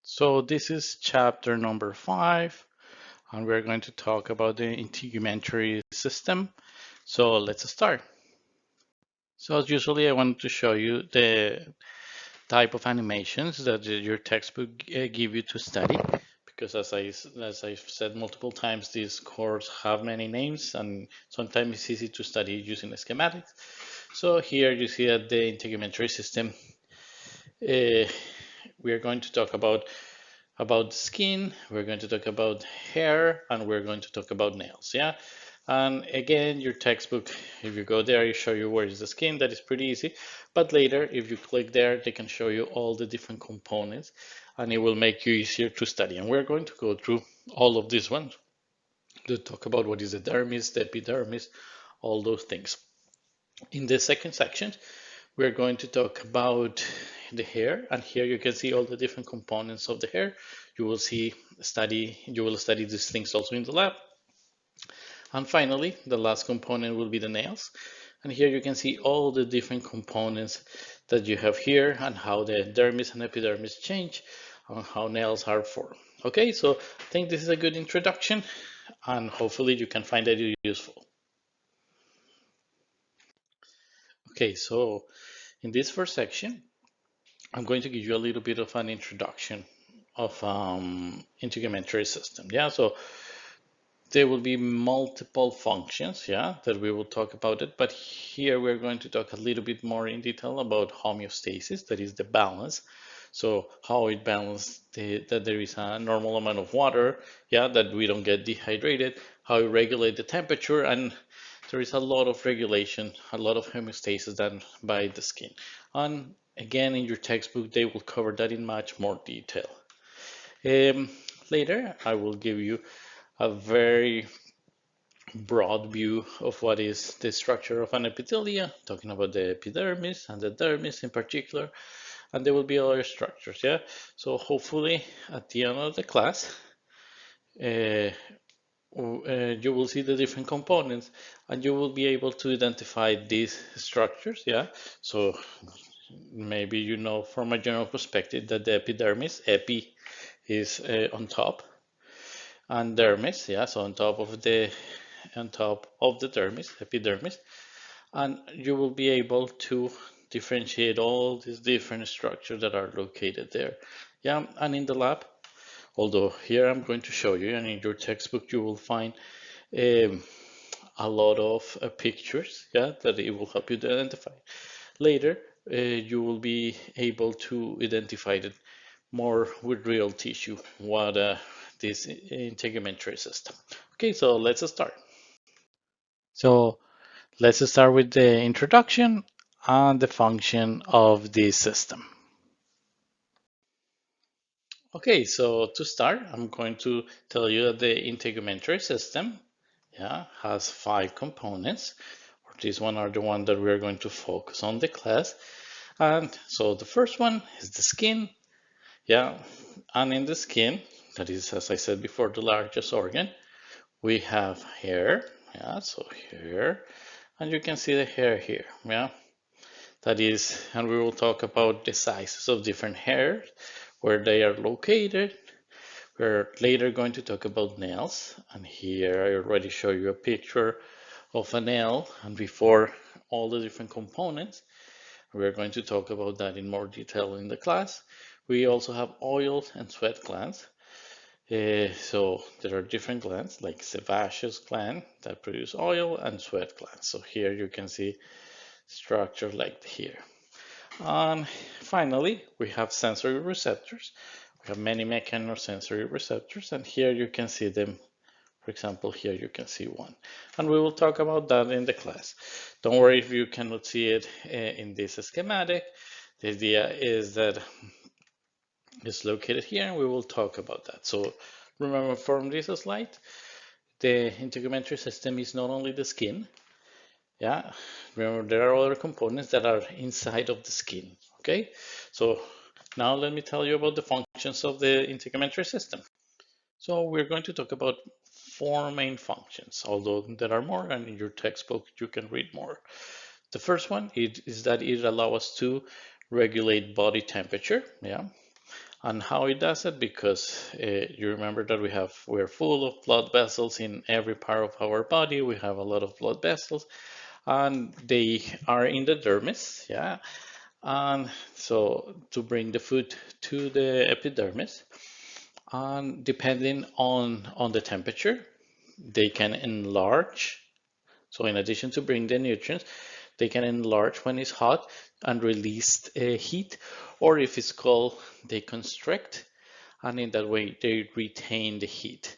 So this is chapter number 5, and we're going to talk about the integumentary system. So let's start. So as usually, I wanted to show you the type of animations that your textbook give you to study, because as I've said multiple times, these courses have many names, and sometimes it's easy to study using schematics. So here you see that the integumentary system. We are going to talk about skin, we're going to talk about hair, and we're going to talk about nails, yeah? And again, your textbook, if you go there, it show you where is the skin. That is pretty easy. But later, if you click there, they can show you all the different components, and it will make you easier to study. And we're going to go through all of these ones to talk about what is the dermis, the epidermis, all those things. In the second section, we're going to talk about the hair, and here you can see all the different components of the hair. You will study these things also in the lab. And finally, the last component will be the nails. And here you can see all the different components that you have here and how the dermis and epidermis change and how nails are formed. Okay, so I think this is a good introduction, and hopefully you can find it useful. Okay, so in this first section, I'm going to give you a little bit of an introduction of integumentary system. Yeah, so there will be multiple functions, yeah, that we will talk about it. But here we're going to talk a little bit more in detail about homeostasis, that is the balance. So how it balances that there is a normal amount of water, yeah, that we don't get dehydrated, how it regulate the temperature, and there is a lot of regulation, a lot of homeostasis done by the skin. And again, in your textbook, they will cover that in much more detail. Um, Later, I will give you a very broad view of what is the structure of an epithelia, talking about the epidermis and the dermis in particular, and there will be other structures, yeah? So hopefully at the end of the class, uh, you will see the different components and you will be able to identify these structures, yeah? So maybe you know from a general perspective that the epidermis, epi, is on top, and dermis, yeah, so on top of the dermis, epidermis, and you will be able to differentiate all these different structures that are located there. Yeah, and in the lab, although here I'm going to show you, and in your textbook you will find um, a lot of pictures, yeah, that it will help you to identify. Later, you will be able to identify it more with real tissue, what this integumentary system. Okay, so let's start. So let's start with the introduction and the function of the system. Okay, so to start, I'm going to tell you that the integumentary system, yeah, has 5 components. These one are the ones that we're going to focus on the class. And so the first one is the skin, yeah, and in the skin, that is, as I said before, the largest organ, we have hair, yeah, so hair, and you can see the hair here, yeah. That is, and we will talk about the sizes of different hairs, where they are located. We're later going to talk about nails, and here I already show you a picture of a nail, and before all the different components. We're going to talk about that in more detail in the class. We also have oil and sweat glands. So there are different glands like sebaceous gland that produce oil and sweat glands. So here you can see structure like here. And finally, we have sensory receptors. We have many mechanosensory receptors, and here you can see them. For example, here you can see one. And we will talk about that in the class. Don't worry if you cannot see it in this schematic. The idea is that it's located here, and we will talk about that. So remember from this slide, the integumentary system is not only the skin. Yeah, remember there are other components that are inside of the skin. Okay, so now let me tell you about the functions of the integumentary system. So we're going to talk about 4 main functions, although there are more, and in your textbook you can read more. The first one is that it allows us to regulate body temperature, yeah, And how it does it? Because you remember that we're full of blood vessels in every part of our body. We have a lot of blood vessels, and they are in the dermis, yeah. And so to bring the food to the epidermis, and depending on the temperature, they can enlarge. So in addition to bring the nutrients, they can enlarge when it's hot and release heat, or if it's cold, they constrict, and in that way they retain the heat.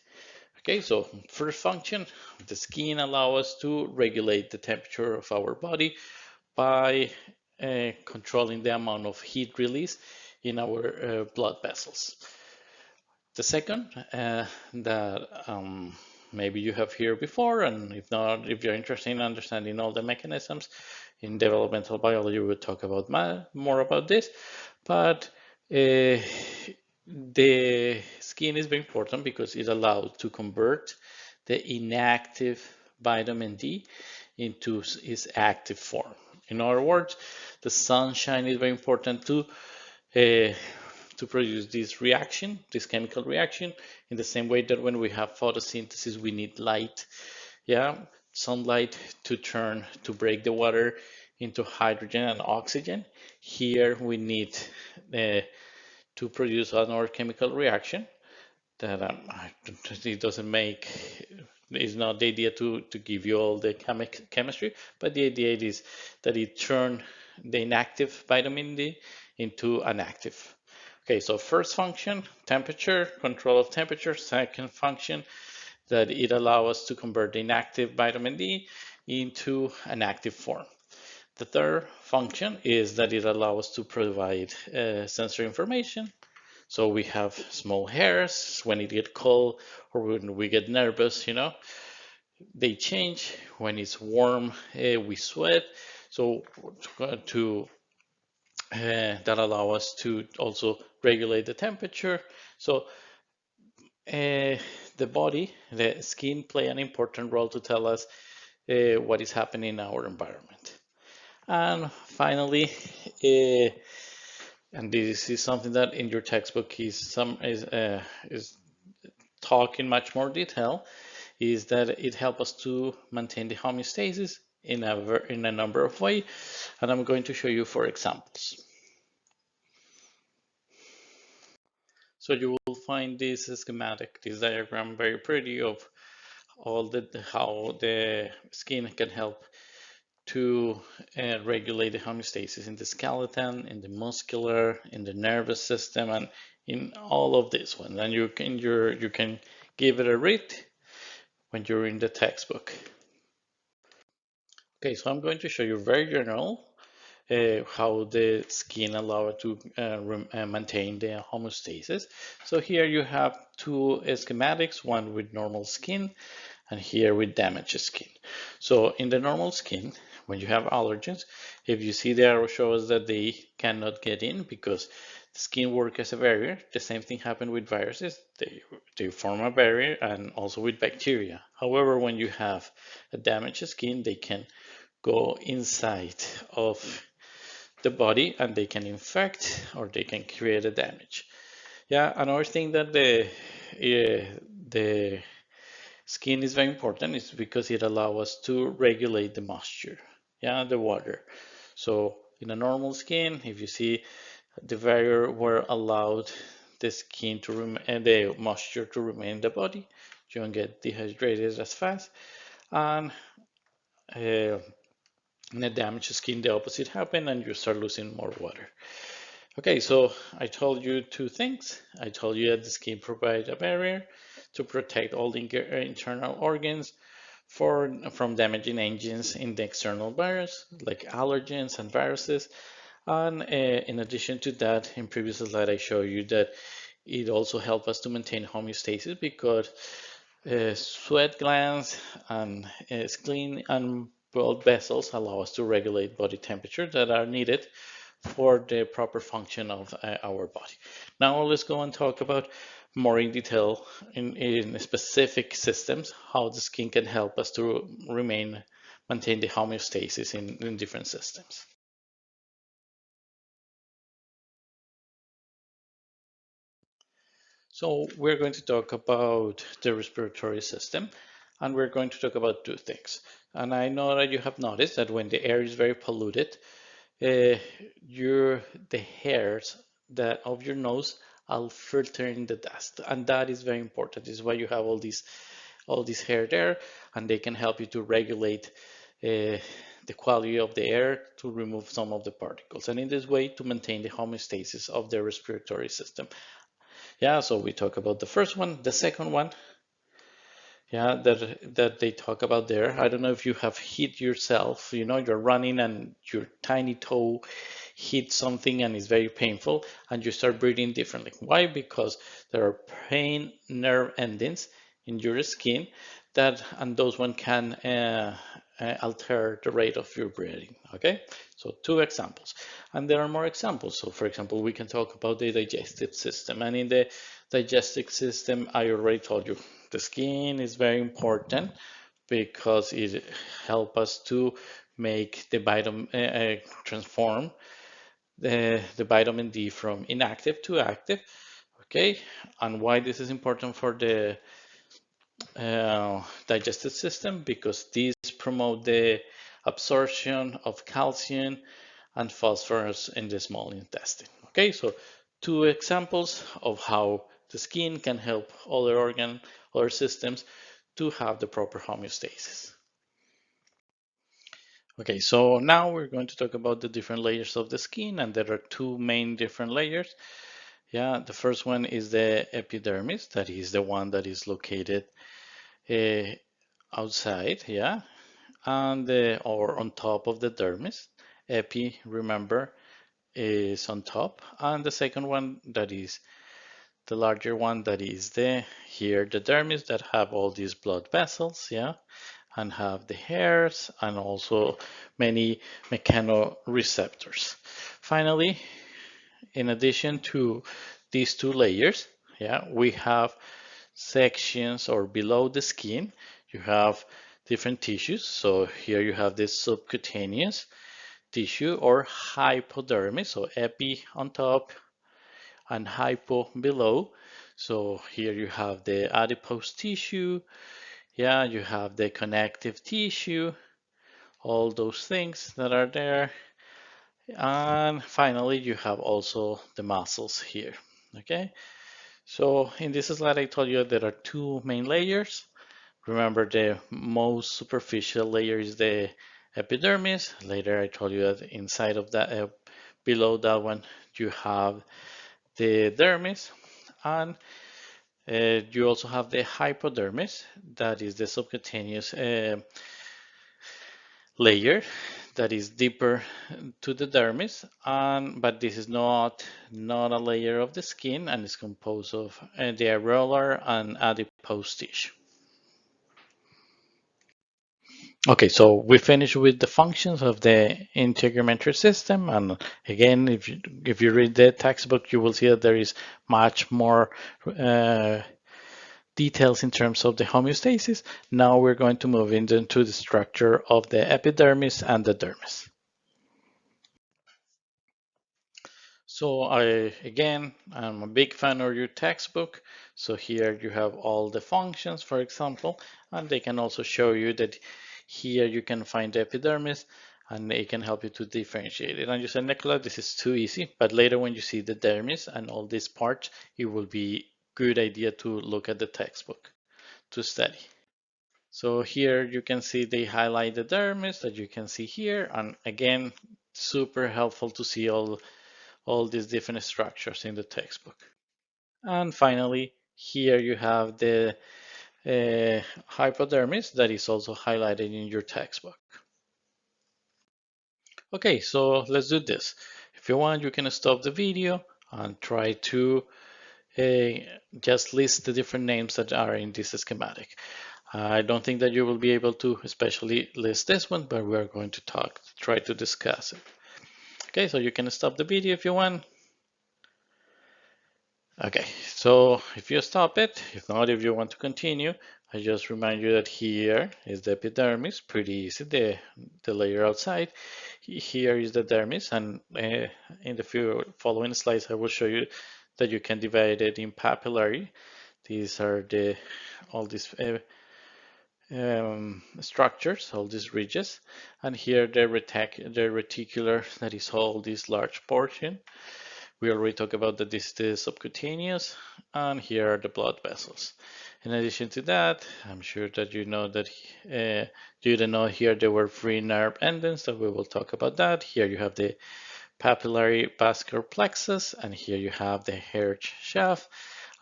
Okay, so first function, the skin allows us to regulate the temperature of our body by controlling the amount of heat release in our blood vessels. The second that maybe you have heard before, and if not, if you're interested in understanding all the mechanisms in developmental biology, we'll talk about more about this. But the skin is very important because it allows to convert the inactive vitamin D into its active form. In other words, the sunshine is very important uh, to produce this reaction, this chemical reaction, in the same way that when we have photosynthesis, we need light, yeah, sunlight to break the water into hydrogen and oxygen. Here we need uh, to produce another chemical reaction that it doesn't make, it's not the idea to give you all the chemistry, but the idea is that it turn the inactive vitamin D into an active. Okay, so first function, temperature, control of temperature. Second function, that it allows us to convert the inactive vitamin D into an active form. The third function is that it allows us to provide sensory information. So we have small hairs when it get cold or when we get nervous, they change. When it's warm, we sweat. So to that allow us to also regulate the temperature. So the body, the skin play an important role to tell us what is happening in our environment. And finally, and this is something that in your textbook is talk in much more detail, is that it helps us to maintain the homeostasis in a number of ways, and I'm going to show you four examples. So you will find this schematic, this diagram, very pretty of all how the skin can help to regulate the homeostasis in the skeleton, in the muscular, in the nervous system, and in all of this one. And you can give it a read when you're in the textbook. Okay, so I'm going to show you very general how the skin allows to maintain the homeostasis. So here you have two schematics, one with normal skin and here with damaged skin. So in the normal skin, when you have allergens, if you see the arrow shows that they cannot get in because the skin works as a barrier. The same thing happened with viruses. They form a barrier and also with bacteria. However, when you have a damaged skin, they can go inside of the body and they can infect or they can create a damage. Yeah, another thing that the skin is very important is because it allows us to regulate the moisture, yeah, the water. So in a normal skin, if you see the barrier were allowed the skin to remain, the moisture to remain in the body, you don't get dehydrated as fast, and uh, in a damaged skin, the opposite happen, and you start losing more water. Okay, so I told you two things. I told you that the skin provides a barrier to protect all the internal organs from damaging agents in the external virus, like allergens and viruses. And in addition to that, in previous slide, I showed you that it also helps us to maintain homeostasis because sweat glands and spleen and blood vessels allow us to regulate body temperature that are needed for the proper function of our body. Now let's go and talk about more in detail in specific systems, how the skin can help us to maintain the homeostasis in different systems. So we're going to talk about the respiratory system, and we're going to talk about two things. And I know that you have noticed that when the air is very polluted, uh, the hairs that of your nose are filtering the dust, and that is very important. This is why you have all this hair there, and they can help you to regulate the quality of the air to remove some of the particles, and in this way to maintain the homeostasis of the respiratory system. Yeah, so we talk about the first one. The second one, yeah, that they talk about there. I don't know if you have hit yourself, you're running and your tiny toe hit something and it's very painful and you start breathing differently. Why? Because there are pain nerve endings in your skin and those one can alter the rate of your breathing. Okay, so two examples, and there are more examples. So for example, we can talk about the digestive system, and in the digestive system, I already told you the skin is very important because it helps us to make the vitamin transform the vitamin D from inactive to active. Okay, and why this is important for the digestive system? Because these promote the absorption of calcium and phosphorus in the small intestine. Okay, so two examples of how the skin can help other other systems to have the proper homeostasis. Okay, so now we're going to talk about the different layers of the skin, and there are two main different layers. Yeah, the first one is the epidermis, that is the one that is located uh, outside, yeah, and or on top of the dermis. Epi, remember, is on top, and the second one that is the larger one that is the dermis that have all these blood vessels, yeah, and have the hairs and also many mechanoreceptors. Finally, in addition to these two layers, yeah, we have sections or below the skin, you have different tissues. So here you have this subcutaneous tissue or hypodermis, so epi on top and hypo below. So here you have the adipose tissue, yeah, you have the connective tissue, all those things that are there. And finally, you have also the muscles here. Okay, so in this slide, I told you there are two main layers. Remember, the most superficial layer is the epidermis. Later, I told you that inside of that, below that one, you have the dermis. And you also have the hypodermis, that is the subcutaneous layer that is deeper to the dermis, and but this is not a layer of the skin, and is composed of the areolar and adipose tissue. Okay, so we finished with the functions of the integumentary system, and again, if you read the textbook, you will see that there is much more details in terms of the homeostasis. Now we're going to move into the structure of the epidermis and the dermis. So I'm a big fan of your textbook. So here you have all the functions, for example, and they can also show you that here you can find the epidermis and it can help you to differentiate it. And you said, Nicola, this is too easy, but later when you see the dermis and all these parts, it will be good idea to look at the textbook to study. So here you can see they highlight the dermis that you can see here. And again, super helpful to see all these different structures in the textbook. And finally, here you have the hypodermis that is also highlighted in your textbook. Okay, so let's do this. If you want, you can stop the video and try to just list the different names that are in this schematic. I don't think that you will be able to especially list this one, but we're going to try to discuss it. Okay, so you can stop the video if you want. Okay, so if you stop it, if not, if you want to continue, I just remind you that here is the epidermis, pretty easy, the layer outside. Here is the dermis, and in the few following slides, I will show you that you can divide it in papillary. These are all these structures, all these ridges, and here the reticular, that is all this large portion. We already talked about that this is the subcutaneous, and here are the blood vessels. In addition to that, I'm sure that you know that you didn't know here there were three nerve endings, so we will talk about that. Here you have the papillary vascular plexus, and here you have the hair shaft.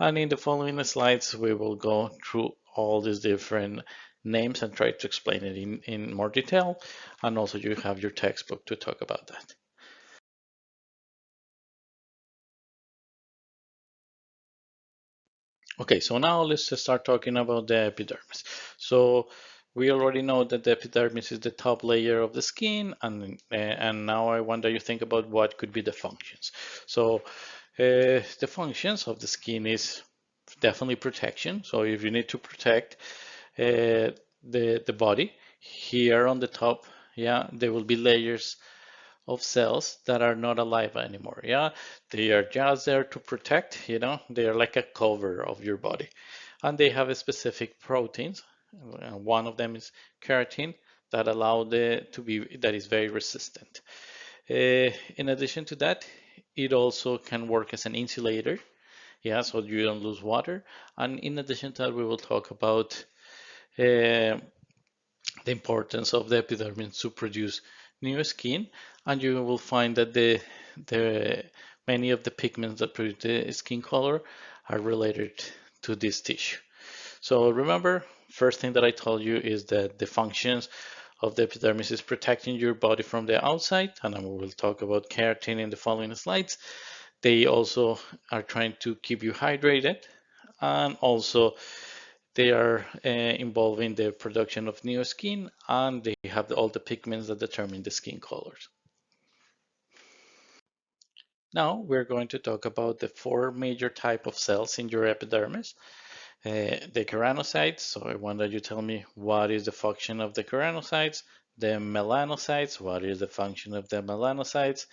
And in the following slides, we will go through all these different names and try to explain it in more detail. And also you have your textbook to talk about that. Okay, so now let's just start talking about the epidermis. So we already know that the epidermis is the top layer of the skin, and now I wonder you think about what could be the functions. So the functions of the skin is definitely protection. So if you need to protect the body, here on the top, yeah, there will be layers of cells that are not alive anymore. Yeah, they are just there to protect, they are like a cover of your body. And they have a specific proteins. One of them is keratin that allow that is very resistant. In addition to that, it also can work as an insulator. Yeah, so you don't lose water. And in addition to that, we will talk about uh, the importance of the epidermis to produce new skin, and you will find that the many of the pigments that produce the skin color are related to this tissue. So remember, first thing that I told you is that the functions of the epidermis is protecting your body from the outside, and we will talk about keratin in the following slides. They also are trying to keep you hydrated, and also they are involved in the production of new skin, and they have all the pigments that determine the skin colors. Now we're going to talk about the four major type of cells in your epidermis. The keratinocytes, so I want that you tell me what is the function of the keratinocytes. The melanocytes, what is the function of the melanocytes.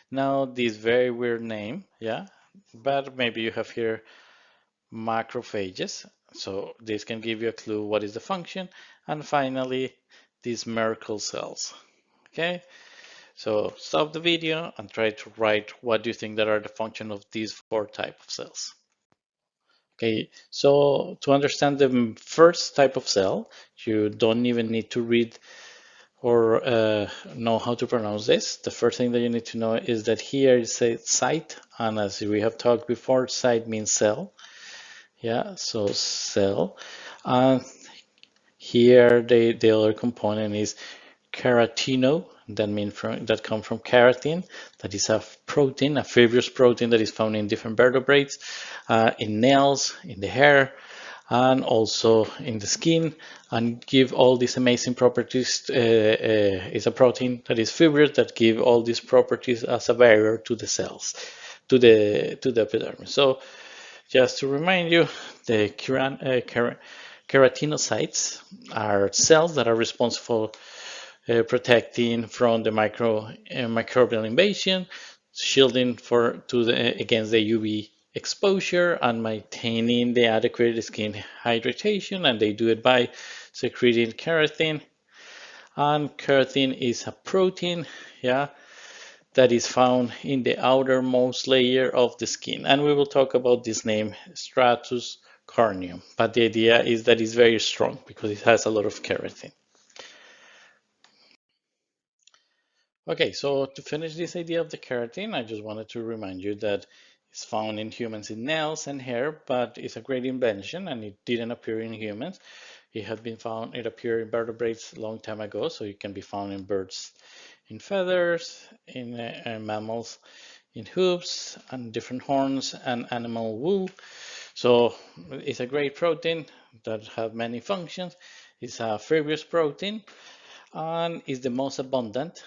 Now this very weird name, yeah, but maybe you have here macrophages. So this can give you a clue what is the function. And finally, these Merkel cells. Okay, so stop the video and try to write what do you think that are the function of these four type of cells. Okay, so to understand the first type of cell, you don't even need to read or know how to pronounce this. The first thing that you need to know is that here it says site, and as we have talked before, site means cell. Yeah, so cell. And here the other component is keratino, that come from keratin, that is a protein, a fibrous protein that is found in different vertebrates, in nails, in the hair, and also in the skin, and give all these amazing properties. It's a protein that is fibrous that give all these properties as a barrier to the cells, to the epidermis. So just to remind you, the keratinocytes are cells that are responsible protecting from the microbial invasion, shielding against the UV exposure, and maintaining the adequate skin hydration. And they do it by secreting keratin. And keratin is a protein, yeah, that is found in the outermost layer of the skin. And we will talk about this name, stratus corneum. But the idea is that it's very strong because it has a lot of keratin. Okay, so to finish this idea of the keratin, I just wanted to remind you that it's found in humans in nails and hair, but it's a great invention and it didn't appear in humans. It appeared in vertebrates a long time ago, so it can be found in birds in feathers, in mammals in hooves and different horns and animal wool. So it's a great protein that have many functions. It's a fibrous protein and is the most abundant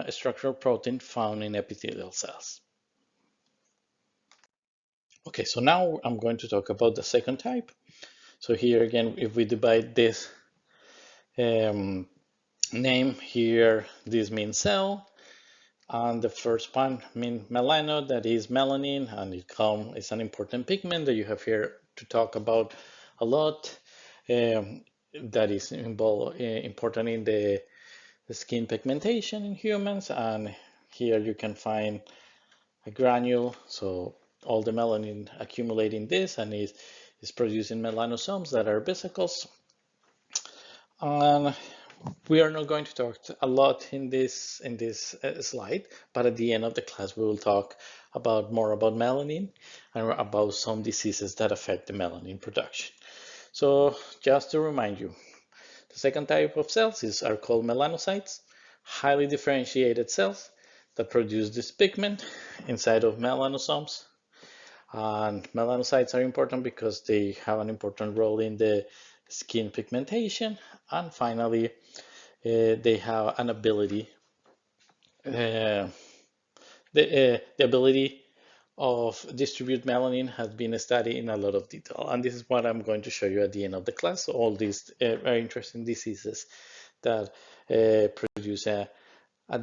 structural protein found in epithelial cells. Okay, so now I'm going to talk about the second type. So here again, if we divide this um, name here, this means cell, And the first one means melano, that is melanin, and it's an important pigment that you have here to talk about a lot. That is important in the skin pigmentation in humans, and here you can find a granule, so all the melanin accumulate in this and is producing melanosomes that are vesicles. And we are not going to talk a lot in this slide, but at the end of the class we will talk about more about melanin and about some diseases that affect the melanin production. So just to remind you, the second type of cells are called melanocytes, highly differentiated cells that produce this pigment inside of melanosomes. And melanocytes are important because they have an important role in the skin pigmentation. And finally, they have an ability, uh, the ability of distribute melanin has been studied in a lot of detail. And this is what I'm going to show you at the end of the class, all these very interesting diseases that produce a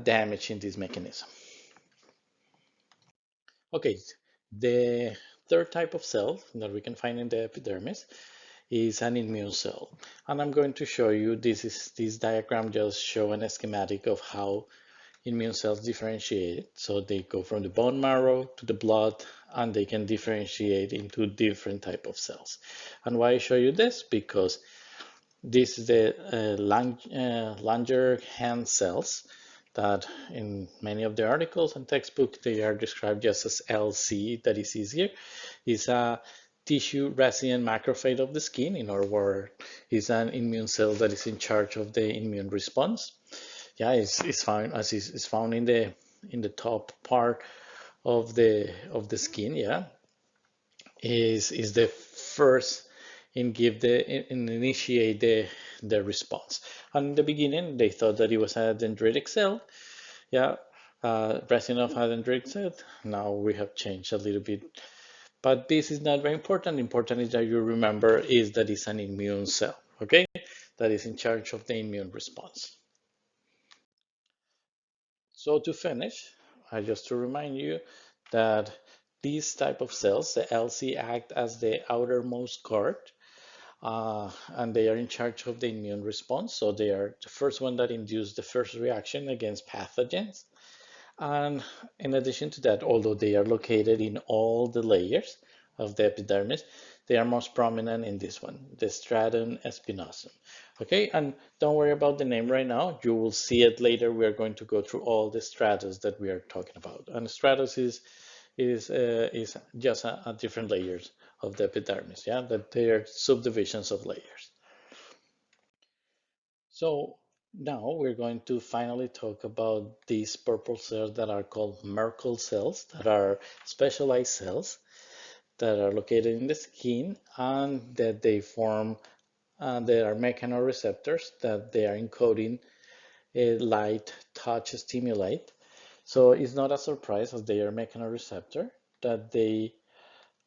damage in this mechanism. Okay, the third type of cell that we can find in the epidermis is an immune cell. And I'm going to show you, this diagram just show a schematic of how immune cells differentiate. So they go from the bone marrow to the blood, and they can differentiate into different type of cells. And why I show you this? Because this is the Langerhans cells that in many of the articles and textbooks, they are described just as LC, that is easier. It's a tissue resident macrophage of the skin. In other words, it's an immune cell that is in charge of the immune response. Yeah, it's found as it's found in the top part of the skin. Yeah, is the first in initiate the response. And in the beginning, they thought that it was a dendritic cell. Yeah, resin of a dendritic cell. Now we have changed a little bit, but this is not very important. Important is that you remember is that it's an immune cell. Okay, that is in charge of the immune response. So to finish, I just to remind you that these type of cells, the LC, act as the outermost guard, and they are in charge of the immune response. So they are the first one that induce the first reaction against pathogens. And in addition to that, although they are located in all the layers of the epidermis, they are most prominent in this one, the stratum spinosum. Okay, and don't worry about the name right now. You will see it later. We are going to go through all the stratus that we are talking about. And stratus is just a different layers of the epidermis. Yeah, that they are subdivisions of layers. So now we're going to finally talk about these purple cells that are called Merkel cells, that are specialized cells that are located in the skin, and that they form, there are mechanoreceptors that they are encoding a light touch stimulate. So it's not a surprise, as they are mechanoreceptor, that they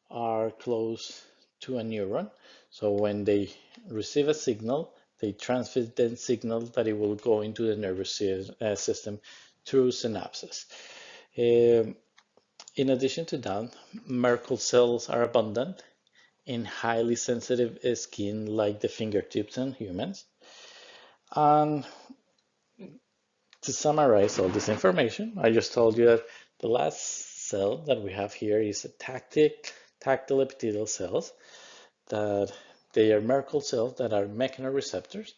are close to a neuron. So when they receive a signal, they transmit that signal that it will go into the nervous system through synapses. Um, in addition to that, Merkel cells are abundant in highly sensitive skin like the fingertips in humans. And to summarize all this information, I just told you that the last cell that we have here is a tactile epithelial cells, that they are Merkel cells that are mechanoreceptors,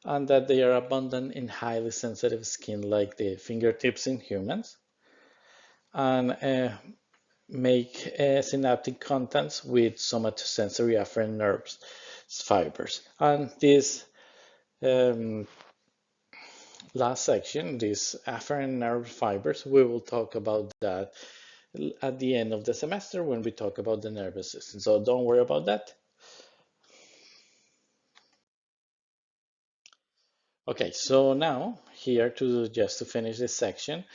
and that they are abundant in highly sensitive skin like the fingertips in humans, and make synaptic contacts with somatosensory afferent nerves fibers. And this um, last section, these afferent nerve fibers, we will talk about that at the end of the semester when we talk about the nervous system. So don't worry about that. Okay, so now here to just to finish this section,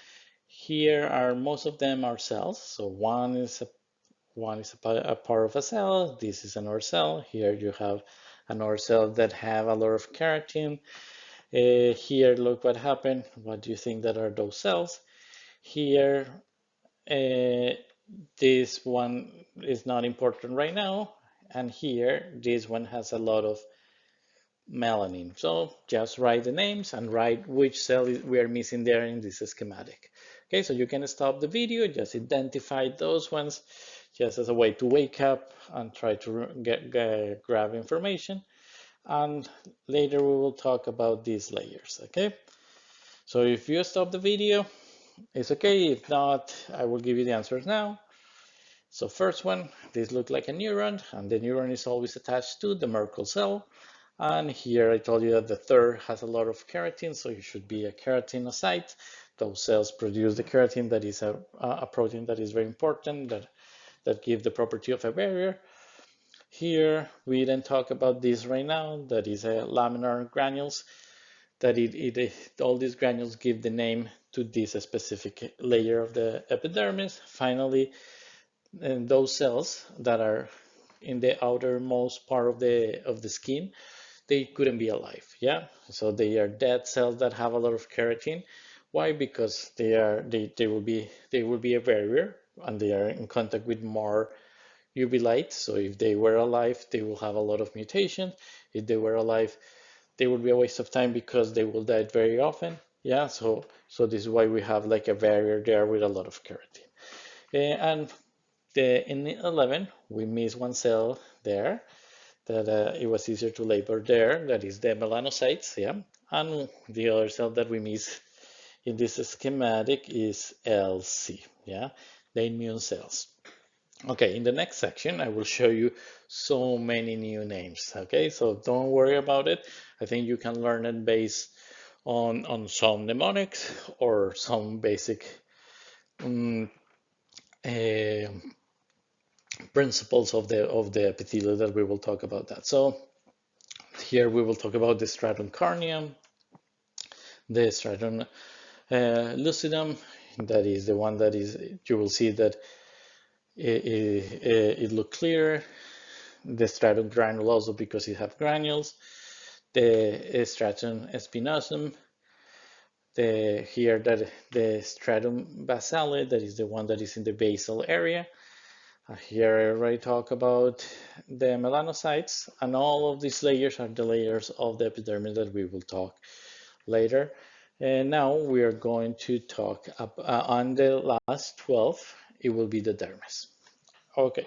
here are most of them are cells. So one is a part of a cell. This is another cell. Here you have another cell that have a lot of keratin. Here, look what happened. What do you think that are those cells? Here, uh, this one is not important right now. And here, this one has a lot of melanin. So just write the names and write which cell we are missing there in this schematic. Okay, so you can stop the video, just identify those ones just as a way to wake up and try to grab information. And later we will talk about these layers, okay? So if you stop the video, it's okay. If not, I will give you the answers now. So first one, this looks like a neuron, and the neuron is always attached to the Merkel cell. And here I told you that the third has a lot of keratin, so it should be a keratinocyte. Those cells produce the keratin, that is a protein that is very important, that gives the property of a barrier. Here we then talk about this right now, that is a laminar granules, that all these granules give the name to this specific layer of the epidermis. Finally, and those cells that are in the outermost part of the skin, they couldn't be alive. Yeah, so they are dead cells that have a lot of keratin. Why? Because they will be a barrier, and they are in contact with more UV light. So if they were alive, they will have a lot of mutations. If they were alive, they would be a waste of time because they will die very often. Yeah, so this is why we have like a barrier there with a lot of keratin. And in 11, we miss one cell there that it was easier to label there. That is the melanocytes, yeah. And the other cell that we miss in this schematic is LC, yeah, the immune cells. Okay, in the next section, I will show you so many new names. Okay, so don't worry about it. I think you can learn it based on some mnemonics or some basic um, uh, principles of the epithelial that we will talk about that. So here we will talk about the stratum corneum, the stratum lucidum, that is the one that is, you will see that it look clear. The stratum granule also because it have granules. The stratum spinosum, here that the stratum basale, that is the one that is in the basal area. Here I already talk about the melanocytes, and all of these layers are the layers of the epidermis that we will talk later. And now we are going to talk on the last 12, it will be the dermis. Okay,